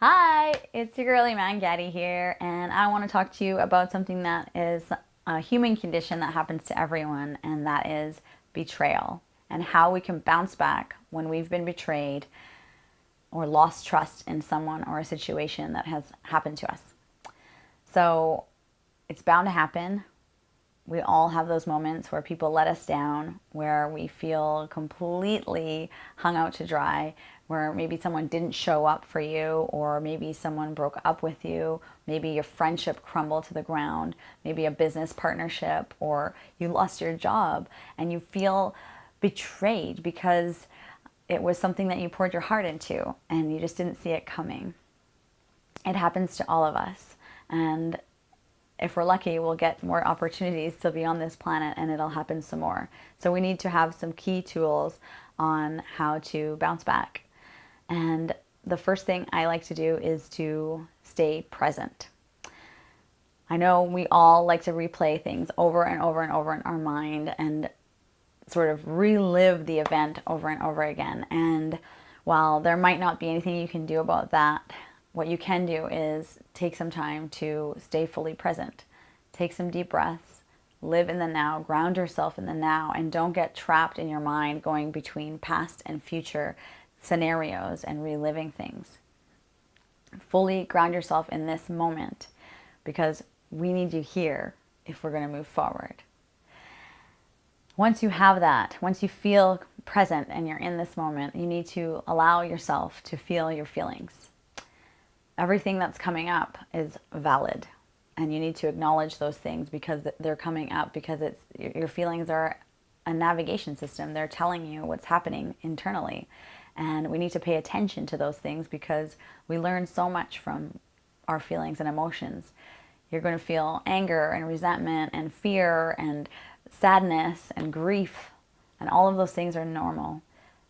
Hi, it's your girly man Gaddy here, and I want to talk to you about something that is a human condition that happens to everyone, and that is betrayal, and how we can bounce back when we've been betrayed or lost trust in someone or a situation that has happened to us. So it's bound to happen. We all have those moments where people let us down, where we feel completely hung out to dry, where maybe someone didn't show up for you, or maybe someone broke up with you, maybe your friendship crumbled to the ground, maybe a business partnership, or you lost your job and you feel betrayed because it was something that you poured your heart into and you just didn't see it coming. It happens to all of us. And if we're lucky, we'll get more opportunities to be on this planet and it'll happen some more. So we need to have some key tools on how to bounce back. And the first thing I like to do is to stay present. I know we all like to replay things over and over and over in our mind and sort of relive the event over and over again. And while there might not be anything you can do about that, what you can do is take some time to stay fully present. Take some deep breaths, live in the now, ground yourself in the now, and don't get trapped in your mind going between past and future scenarios and reliving things. Fully ground yourself in this moment because we need you here if we're going to move forward. Once you have that, once you feel present and you're in this moment, you need to allow yourself to feel your feelings. Everything that's coming up is valid, and you need to acknowledge those things because they're coming up, because it's your feelings are a navigation system. They're telling you what's happening internally, and we need to pay attention to those things because we learn so much from our feelings and emotions. You're going to feel anger and resentment and fear and sadness and grief, and all of those things are normal.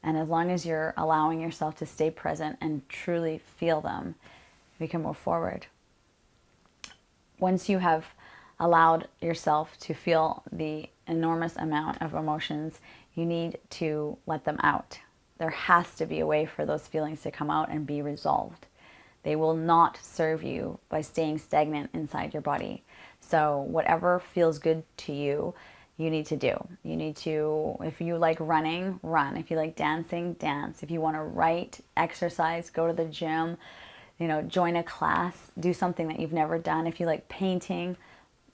And as long as you're allowing yourself to stay present and truly feel them, we can move forward. Once you have allowed yourself to feel the enormous amount of emotions, you need to let them out. There has to be a way for those feelings to come out and be resolved. They will not serve you by staying stagnant inside your body. So whatever feels good to you, you need to do. You need to, if you like running, run. If you like dancing, dance. If you want to write, exercise, go to the gym, join a class, do something that you've never done. If you like painting,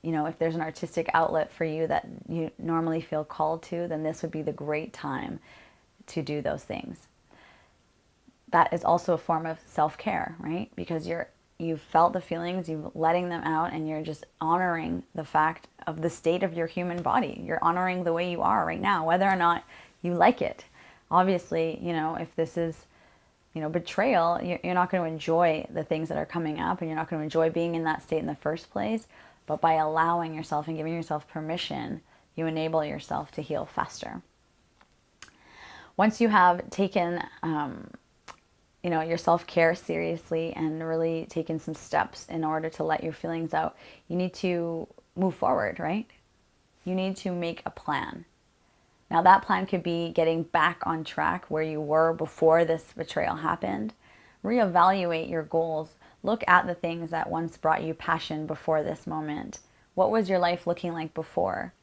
if there's an artistic outlet for you that you normally feel called to, then this would be the great time to do those things. That is also a form of self-care, right? Because you've felt the feelings, you're letting them out, and you're just honoring the fact of the state of your human body. You're honoring the way you are right now, whether or not you like it. Obviously, if this is betrayal, you're not going to enjoy the things that are coming up, and you're not going to enjoy being in that state in the first place. But by allowing yourself and giving yourself permission, you enable yourself to heal faster. Once you have taken, your self-care seriously and really taken some steps in order to let your feelings out, you need to move forward, right? You need to make a plan. Now that plan could be getting back on track where you were before this betrayal happened. Reevaluate your goals. Look at the things that once brought you passion before this moment. What was your life looking like before?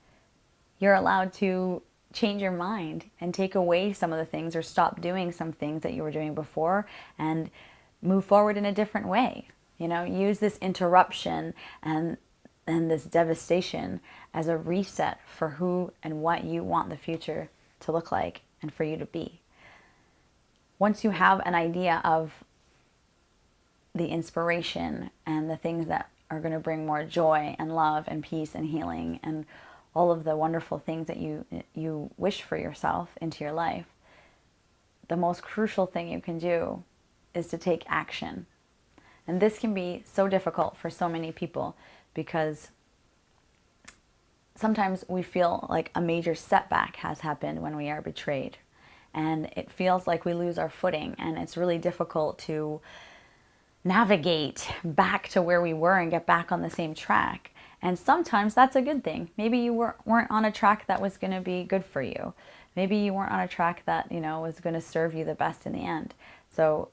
You're allowed to change your mind and take away some of the things or stop doing some things that you were doing before and move forward in a different way. Use this interruption and this devastation as a reset for who and what you want the future to look like and for you to be. Once you have an idea of the inspiration and the things that are going to bring more joy and love and peace and healing and all of the wonderful things that you wish for yourself into your life, the most crucial thing you can do is to take action. And this can be so difficult for so many people because sometimes we feel like a major setback has happened when we are betrayed. And it feels like we lose our footing, and it's really difficult to navigate back to where we were and get back on the same track. And sometimes that's a good thing. Maybe you weren't on a track that was going to be good for you. Maybe you weren't on a track that, was going to serve you the best in the end. So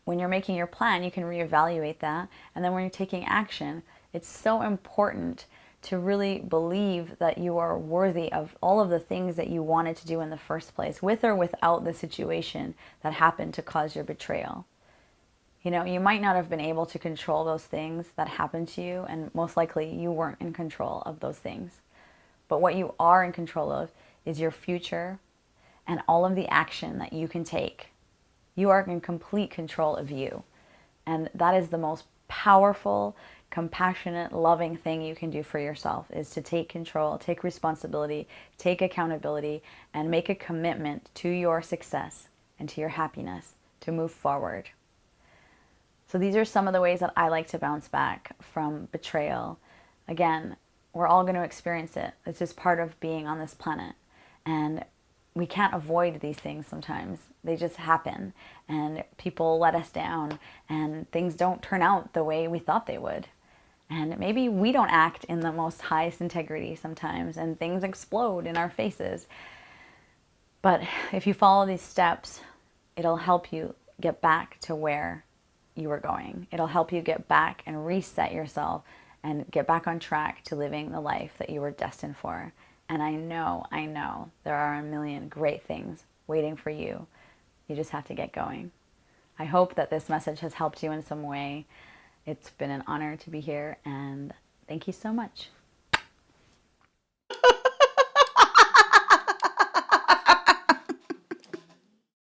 when you're making your plan, you can reevaluate that. And then when you're taking action, it's so important to really believe that you are worthy of all of the things that you wanted to do in the first place, with or without the situation that happened to cause your betrayal. You know, you might not have been able to control those things that happened to you, and most likely you weren't in control of those things. But what you are in control of is your future and all of the action that you can take. You are in complete control of you. And that is the most powerful, compassionate, loving thing you can do for yourself, is to take control, take responsibility, take accountability, and make a commitment to your success and to your happiness to move forward. So these are some of the ways that I like to bounce back from betrayal. Again, we're all going to experience it. It's just part of being on this planet. And we can't avoid these things sometimes. They just happen, and people let us down, and things don't turn out the way we thought they would. And maybe we don't act in the most highest integrity sometimes, and things explode in our faces. But if you follow these steps, it'll help you get back to where you were going. It'll help you get back and reset yourself and get back on track to living the life that you were destined for. And I know there are a million great things waiting for you. You just have to get going. I hope that this message has helped you in some way. It's been an honor to be here, and thank you so much.